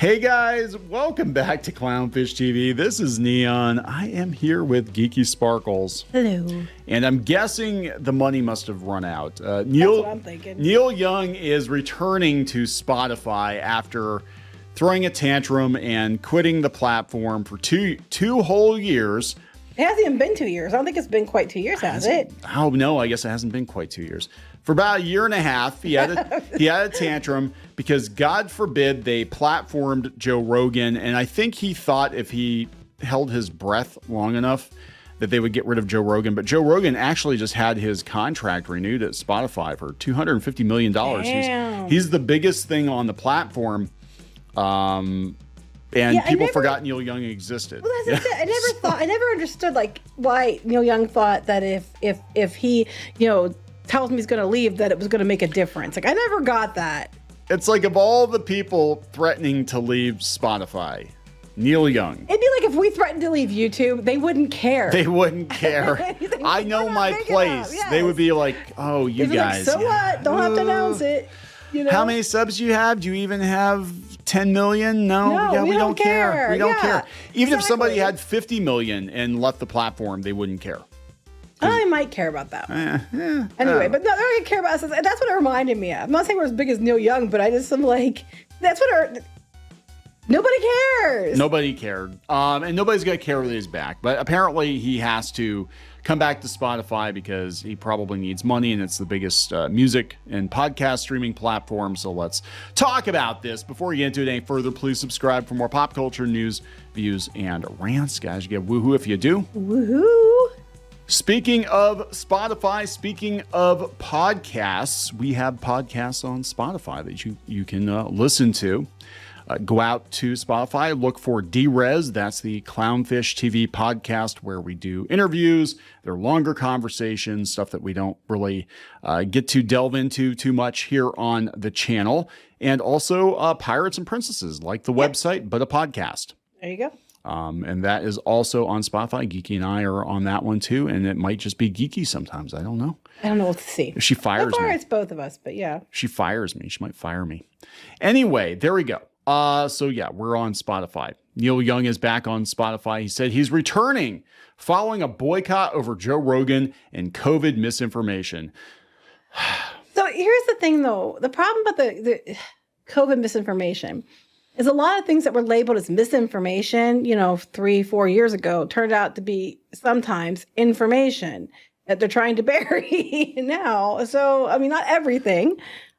Hey guys, welcome back to Clownfish TV. This is Kneon. I am here with Geeky Sparkles. Hello. And I'm guessing the money must have run out. That's what I'm thinking. Neil Young is returning to Spotify after throwing a tantrum and quitting the platform for two whole years. It hasn't even been 2 years. I don't think it's been quite 2 years, has it? Oh no, I guess it hasn't been quite 2 years. For about a year and a half, he had a tantrum because God forbid they platformed Joe Rogan, and I think he thought if he held his breath long enough that they would get rid of Joe Rogan. But Joe Rogan actually just had his contract renewed at Spotify for $250 million. Damn. He's the biggest thing on the platform. And people forgot Neil Young existed. Well, that's it. I never understood like why Neil Young thought that if he, tells me he's going to leave, that it was going to make a difference. Like, I never got that. It's like of all the people threatening to leave Spotify, Neil Young. It'd be like if we threatened to leave YouTube, they wouldn't care. They wouldn't care. I know my place. Yes. They would be like, oh, you guys. Like, so what? Don't have to announce it. How many subs do you have? Do you even have 10 million? No, we don't care. We don't care. Even if somebody had 50 million and left the platform, they wouldn't care. I might care about that. Anyway, but no, they're not going to care about us. That's what it reminded me of. I'm not saying we're as big as Neil Young, but I just am like, nobody cares. Nobody cared. And nobody's going to care when he's back. But apparently he has to come back to Spotify because he probably needs money, and it's the biggest music and podcast streaming platform. So let's talk about this. Before we get into it any further, please subscribe for more pop culture news, views, and rants. Guys, you get woohoo if you do. Woohoo. Speaking of Spotify, speaking of podcasts, we have podcasts on Spotify that you can listen to. Go out to Spotify, look for D-Rez. That's the Clownfish TV podcast where we do interviews. They're longer conversations, stuff that we don't really get to delve into too much here on the channel. And also Pirates and Princesses, like the website, but a podcast. There you go. And that is also on Spotify. Geeky and I are on that one too. And it might just be Geeky sometimes. I don't know. I don't know what to see. She fires me. So far, it's both of us, but yeah. She fires me. She might fire me. Anyway, there we go. So yeah, we're on Spotify. Neil Young is back on Spotify. He said he's returning following a boycott over Joe Rogan and COVID misinformation. So here's the thing though. The problem about the COVID misinformation is a lot of things that were labeled as misinformation, 3-4 years ago, turned out to be sometimes information that they're trying to bury now. So, I mean, not everything,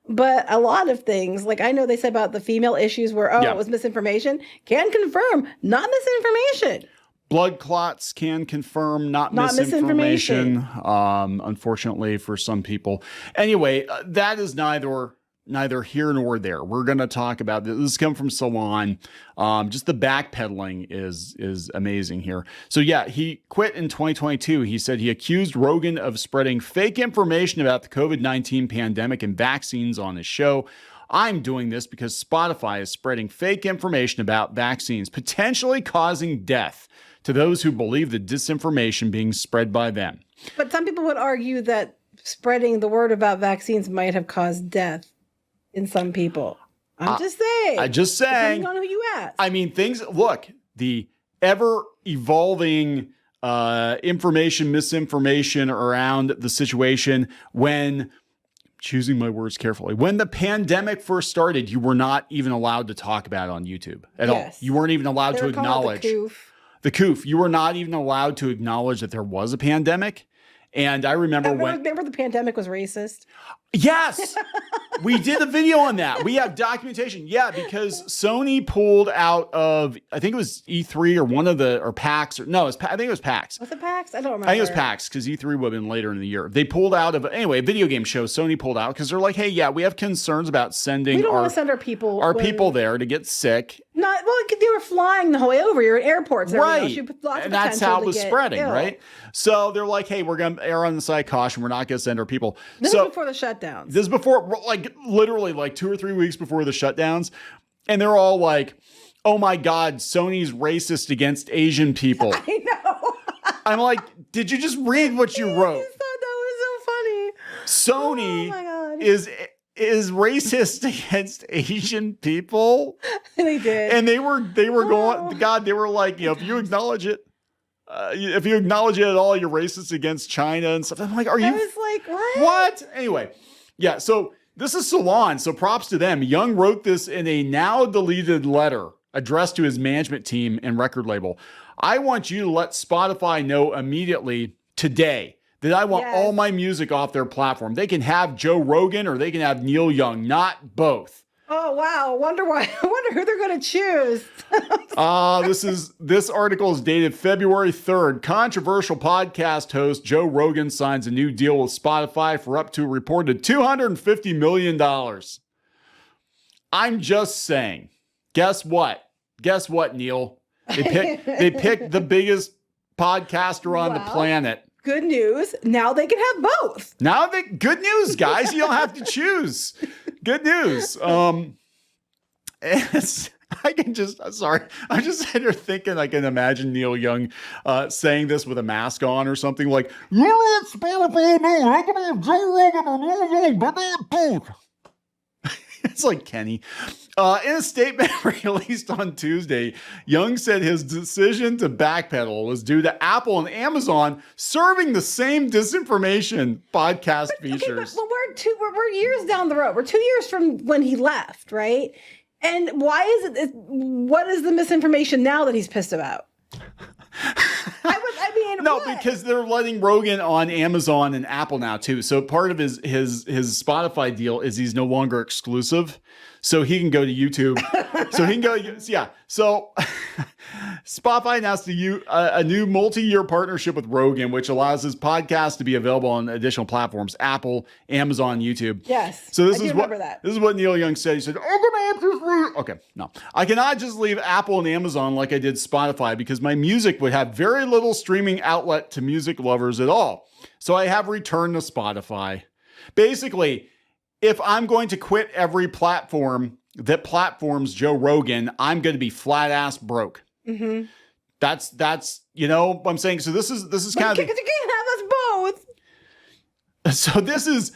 but a lot of things. Like I know they said about the female issues where, it was misinformation. Can confirm, not misinformation. Blood clots can confirm, not misinformation. Unfortunately for some people. Anyway, that is neither here nor there. We're going to talk about this. This has come from Salon. Just the backpedaling is amazing here. So yeah, he quit in 2022. He said he accused Rogan of spreading fake information about the COVID-19 pandemic and vaccines on his show. I'm doing this because Spotify is spreading fake information about vaccines, potentially causing death to those who believe the disinformation being spread by them. But some people would argue that spreading the word about vaccines might have caused death in some people. I'm just saying. Depending on who you ask. I mean, the ever evolving misinformation around the situation when, choosing my words carefully, when the pandemic first started, you were not even allowed to talk about it on YouTube at all. You weren't even allowed to acknowledge the coof. You were not even allowed to acknowledge that there was a pandemic. And I remember remember the pandemic was racist? Yes, we did a video on that. We have documentation. Yeah, because Sony pulled out of, I think it was E3 or PAX. I think it was PAX. Was it PAX? I don't remember. I think it was PAX because E3 would have been later in the year. They pulled out of, anyway, a video game show. Sony pulled out because they're like, hey, yeah, we have concerns about sending we don't want to send our people there to get sick. They were flying the whole way over. You're at airports. Right. And that's how it was spreading, right? So they're like, hey, we're going to err on the side of caution. We're not going to send our people. This is before the shutdowns. This is before, literally 2 or 3 weeks before the shutdowns. And they're all like, oh my God, Sony's racist against Asian people. I know. I'm like, did you just read what you wrote? I thought that was so funny. Sony is is racist against Asian people. They did. And they were going, God, they were like, you know, if you acknowledge it at all, you're racist against China and stuff. I'm like, are you? I was like, what? What? Anyway, yeah. So this is Salon. So props to them. Young wrote this in a now deleted letter addressed to his management team and record label. I want you to let Spotify know immediately today that I want all my music off their platform. They can have Joe Rogan or they can have Neil Young, not both. Oh, wow. Wonder who they're going to choose. This article is dated February 3rd. Controversial podcast host Joe Rogan signs a new deal with Spotify for up to a reported $250 million. I'm just saying. Guess what? Guess what, Neil? They picked the biggest podcaster on the planet. Good news. Now they can have both. Good news, guys. You don't have to choose. Good news. I'm just sitting here thinking I can imagine Neil Young saying this with a mask on or something like, you know, Spotify, no, I can have Joe Rogan, but not both. It's like Kenny. In a statement released on Tuesday, Young said his decision to backpedal was due to Apple and Amazon serving the same disinformation podcast features. Okay, but we're years down the road. We're 2 years from when he left, right? And why is it? What is the misinformation now that he's pissed about? Because they're letting Rogan on Amazon and Apple now too. So part of his Spotify deal is he's no longer exclusive, so he can go to YouTube. So Spotify announced a new multi-year partnership with Rogan, which allows his podcast to be available on additional platforms: Apple, Amazon, YouTube. Yes. So this is what Neil Young said. He said, I cannot just leave Apple and Amazon like I did Spotify because my music would have very little streaming outlet to music lovers at all. So I have returned to Spotify. Basically, if I'm going to quit every platform that platforms Joe Rogan, I'm going to be flat ass broke. Mm-hmm. That's you know what I'm saying. So this is kind of you can't have us both. So this is,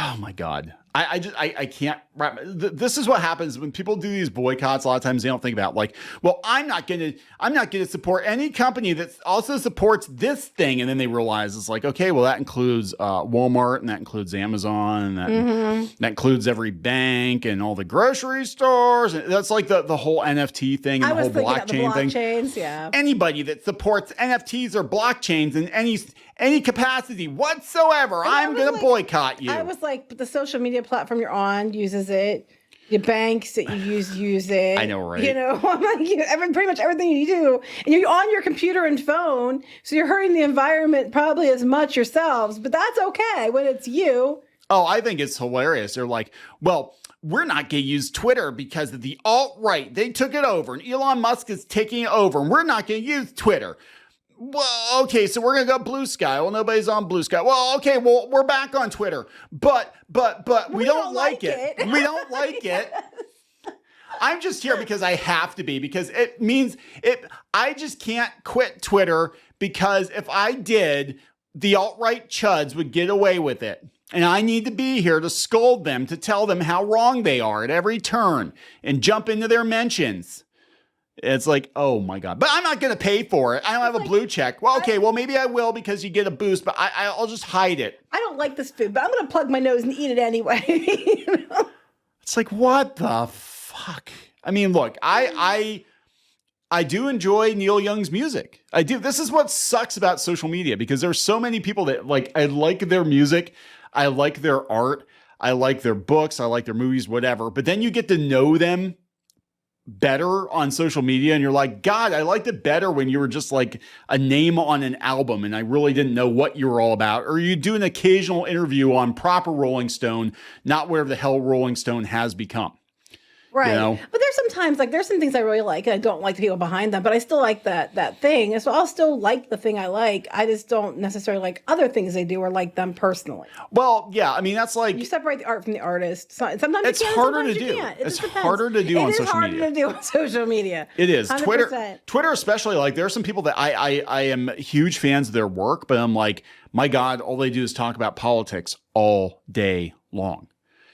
oh my God. I can't. This is what happens when people do these boycotts. A lot of times they don't think about like, well, I'm not gonna support any company that also supports this thing, and then they realize it's like, okay, well that includes Walmart and that includes Amazon and that includes every bank and all the grocery stores. And that's like the whole NFT thing and the whole blockchain thing. Yeah. Anybody that supports NFTs or blockchains in any capacity whatsoever, I'm gonna boycott you. I was like, but the social media platform you're on uses it. Your banks that you use it. I know, right? You know, I'm like, pretty much everything you do, and you're on your computer and phone, so you're hurting the environment probably as much yourselves. But that's okay when it's you. Oh, I think it's hilarious. They're like, well, we're not going to use Twitter because of the alt-right. They took it over, and Elon Musk is taking it over, and we're not going to use Twitter. Well, okay, so we're going to go Blue Sky. Well, nobody's on Blue Sky. Well, okay, well, we're back on Twitter. But we don't like it. We don't like it. I'm just here because I have to be, because it means I just can't quit Twitter, because if I did, the alt-right chuds would get away with it. And I need to be here to scold them, to tell them how wrong they are at every turn and jump into their mentions. It's like, oh my God. But I'm not going to pay for it. I don't have a blue check. Well, okay, well, maybe I will because you get a boost, but I'll just hide it. I don't like this food, but I'm going to plug my nose and eat it anyway. You know? It's like, what the fuck? I mean, look, I do enjoy Neil Young's music. I do. This is what sucks about social media, because there's so many people that like, I like their music. I like their art. I like their books. I like their movies, whatever. But then you get to know them better on social media, and you're like, God, I liked it better when you were just like a name on an album and I really didn't know what you were all about. Or you do an occasional interview on proper Rolling Stone, not where the hell Rolling Stone has become. Right. You know? But there's sometimes, like, there's some things I really like, and I don't like the people behind them, but I still like that thing. And so I'll still like the thing I like. I just don't necessarily like other things they do or like them personally. Well, yeah. I mean, that's like, you separate the art from the artist. Sometimes it's harder to do. It's harder to do on social media. It is harder to do on social media. It is. 100%. Twitter especially, like, there are some people that I am huge fans of their work, but I'm like, my God, all they do is talk about politics all day long.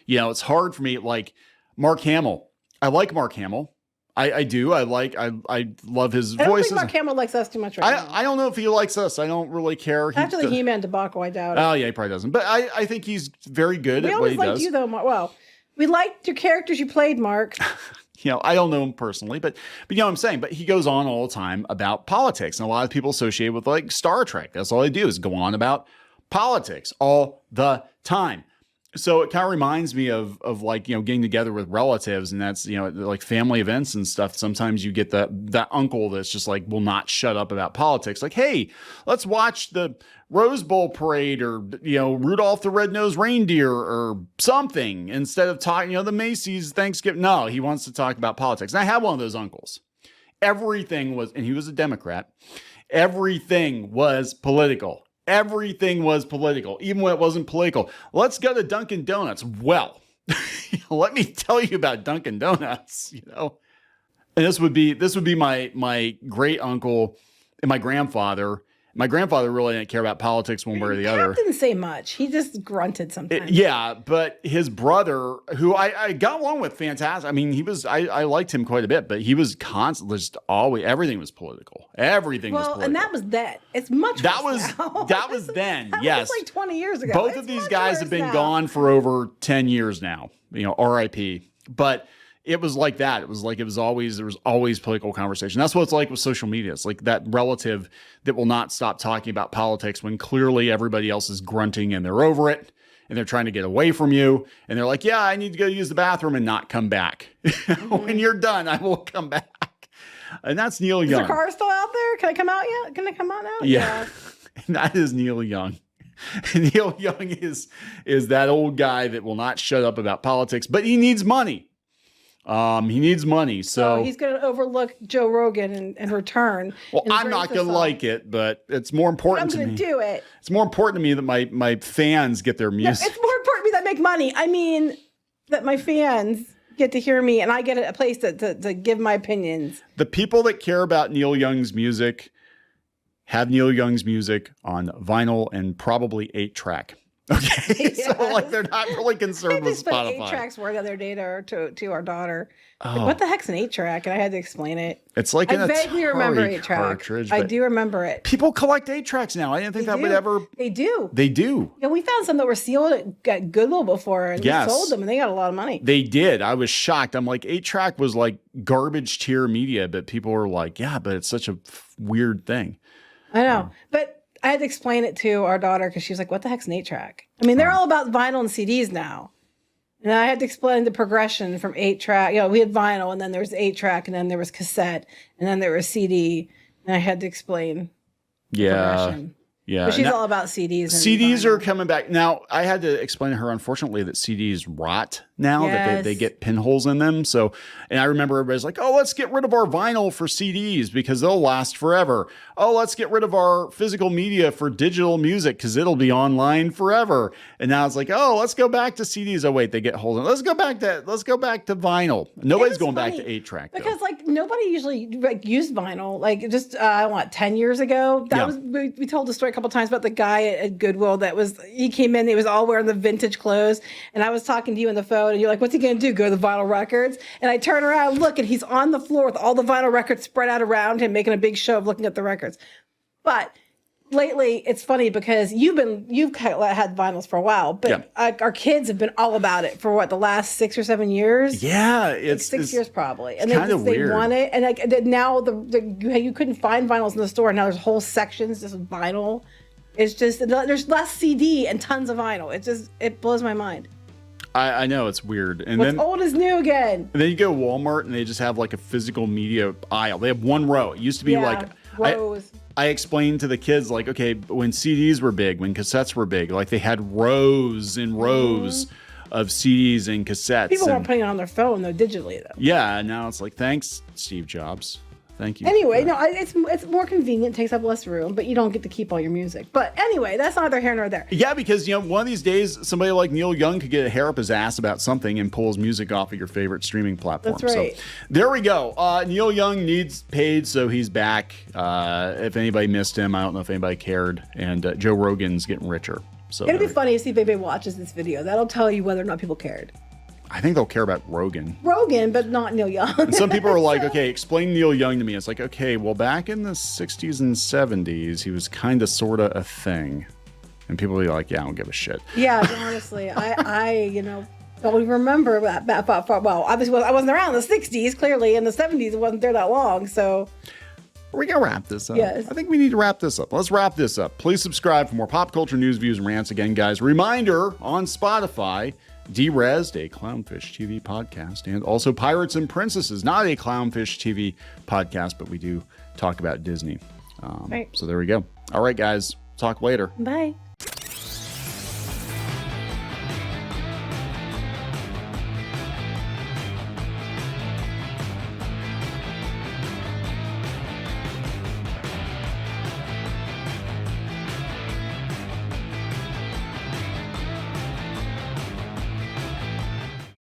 You know, it's hard for me. Like Mark Hamill. I like Mark Hamill. I do. I love his voice. I don't think Mark Hamill likes us too much right now. I don't know if he likes us. I don't really care. After the He-Man debacle, I doubt it. Oh, yeah, he probably doesn't. But I think he's very good at what he does. We always liked you, though, Mark. Well, we liked your characters you played, Mark. You know, I don't know him personally, but you know what I'm saying? But he goes on all the time about politics. And a lot of people associate with like Star Trek. That's all they do is go on about politics all the time. So it kind of reminds me of like, you know, getting together with relatives, and that's, you know, like family events and stuff. Sometimes you get that uncle that's just like, will not shut up about politics. Like, hey, let's watch the Rose Bowl parade, or, you know, Rudolph the Red-Nosed Reindeer or something, instead of talking, you know, the Macy's Thanksgiving. No, he wants to talk about politics. And I had one of those uncles. Everything was, and he was a Democrat. Everything was political. Everything was political, even when it wasn't political. Let's go to Dunkin' Donuts. Well, let me tell you about Dunkin' Donuts, you know. And this would be my great uncle and my grandfather. My grandfather really didn't care about politics one way or the other. Didn't say much. He just grunted sometimes. Yeah, but his brother, who I got along with fantastic. I mean, I liked him quite a bit, but he was constantly just always, everything was political. Everything was political. And that was then. It's much worse now. That was then, yes. That was like 20 years ago. Both of these guys have been gone for over 10 years now, you know, RIP. But it was like that. There was always political conversation. That's what it's like with social media. It's like that relative that will not stop talking about politics when clearly everybody else is grunting and they're over it and they're trying to get away from you. And they're like, yeah, I need to go use the bathroom and not come back. When you're done, I will come back. And that's Neil Young. Is the car still out there? Can I come out yet? Can I come out now? Yeah. And that is Neil Young. Neil Young is that old guy that will not shut up about politics, but he needs money. He needs money, so he's going to overlook Joe Rogan and return. Well, I'm not going to like it, but it's more important to me. I'm going to do it. It's more important to me that my fans get their music. No, it's more important to me that I make money. I mean, that my fans get to hear me and I get a place to give my opinions. The people that care about Neil Young's music have Neil Young's music on vinyl and probably 8-track. Okay, yes. So like they're not really concerned with Spotify. 8-tracks were the other day to our daughter. Like, what the heck's an 8-track? And I had to explain it. It's like I vaguely remember 8-track. I do remember it. People collect 8-tracks now. I didn't think would ever. They do. They do. Yeah, we found some that were sealed at Goodwill before, and we sold them, and they got a lot of money. They did. I was shocked. I'm like, 8-track was like garbage tier media, but people were like, yeah, but it's such a weird thing. I know, but I had to explain it to our daughter because she was like, what the heck's an 8-track? I mean, they're all about vinyl and CDs now. And I had to explain the progression from 8-track. You know, we had vinyl, and then there was 8-track, and then there was cassette, and then there was CD. And I had to explain the progression. Yeah. But she's all about CDs. CDs are coming back. Now, I had to explain to her, unfortunately, that CDs rot now, that they get pinholes in them. So, and I remember everybody's like, oh, let's get rid of our vinyl for CDs because they'll last forever. Oh, let's get rid of our physical media for digital music because it'll be online forever. And now it's like, oh, let's go back to CDs. Oh, wait, they get holes in. Let's go back to vinyl. Nobody's going back to 8-track. Because like nobody usually used vinyl. Like just 10 years ago. We told the story a couple times about the guy at Goodwill he came in, he was all wearing the vintage clothes, and I was talking to you on the phone, and you're like, what's he gonna do, go to the vinyl records? And I turn around and look, and he's on the floor with all the vinyl records spread out around him, making a big show of looking at the records. But lately it's funny because you've had vinyls for a while, but our kids have been all about it for the last 6 or 7 years. Yeah, it's 6 years probably, and they want it. And like now you couldn't find vinyls in the store. Now there's whole sections just vinyl. It's just there's less CD and tons of vinyl. It blows my mind. I know, it's weird. And what's old is new again. And then you go to Walmart and they just have like a physical media aisle. They have one row. It used to be like rows. I explained to the kids, like, okay, when CDs were big, when cassettes were big, like they had rows and rows of CDs and cassettes. People weren't putting it on their phone though, digitally though. Yeah, now it's like, thanks, Steve Jobs. Thank you. Anyway, no, it's more convenient, takes up less room, but you don't get to keep all your music. But anyway, that's neither here nor there. Yeah, because one of these days, somebody like Neil Young could get a hair up his ass about something and pull his music off of your favorite streaming platform. That's right. So there we go. Neil Young needs paid, so he's back. If anybody missed him, I don't know if anybody cared. And Joe Rogan's getting richer. So it'll be funny to see if anybody watches this video. That'll tell you whether or not people cared. I think they'll care about Rogan. Rogan, but not Neil Young. And some people are like, okay, explain Neil Young to me. It's like, okay, well, back in the 60s and 70s, he was kind of, sort of a thing. And people will be like, yeah, I don't give a shit. Yeah, honestly, I don't even remember that far. Well, obviously, I wasn't around in the 60s, clearly. In the 70s, it wasn't there that long, so... Are we going to wrap this up? Yes. I think we need to wrap this up. Let's wrap this up. Please subscribe for more pop culture news, views, and rants. Again, guys, reminder on Spotify, Derezzed, a Clownfish TV podcast, and also Pirates and Princesses, not a Clownfish TV podcast, but we do talk about Disney. Right. So there we go. All right, guys. Talk later. Bye.